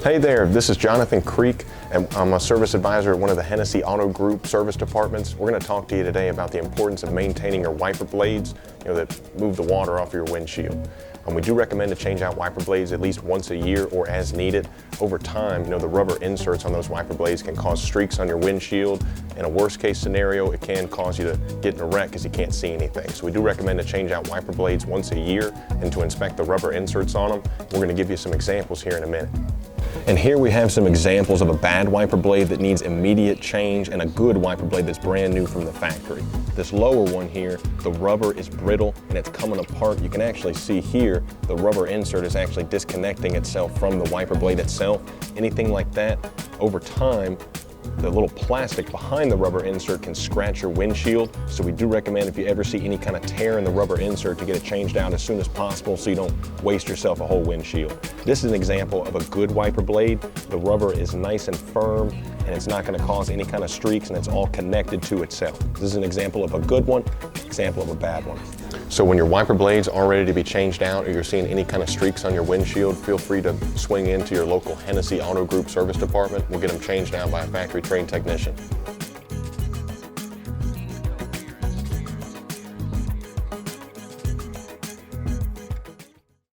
Hey there, this is Jonathan Creek, and I'm a service advisor at one of the Hennessy Auto Group Service Departments. We're going to talk to you today about the importance of maintaining your wiper blades, that move the water off your windshield. We do recommend to change out wiper blades at least once a year or as needed. Over time, the rubber inserts on those wiper blades can cause streaks on your windshield. In a worst case scenario, it can cause you to get in a wreck because you can't see anything. So we do recommend to change out wiper blades once a year and to inspect the rubber inserts on them. We're going to give you some examples here in a minute. And here we have some examples of a bad wiper blade that needs immediate change and a good wiper blade that's brand new from the factory. This lower one here, the rubber is brittle and it's coming apart. You can actually see here the rubber insert is actually disconnecting itself from the wiper blade itself. Anything like that, over time, the little plastic behind the rubber insert can scratch your windshield. So we do recommend, if you ever see any kind of tear in the rubber insert, to get it changed out as soon as possible so you don't waste yourself a whole windshield. This is an example of a good wiper blade. The rubber is nice and firm and it's not going to cause any kind of streaks, and it's all connected to itself. This is an example of a good one, example of a bad one. So when your wiper blades are ready to be changed out or you're seeing any kind of streaks on your windshield, feel free to swing into your local Hennessy Auto Group Service Department. We'll get them changed out by a factory trained technician.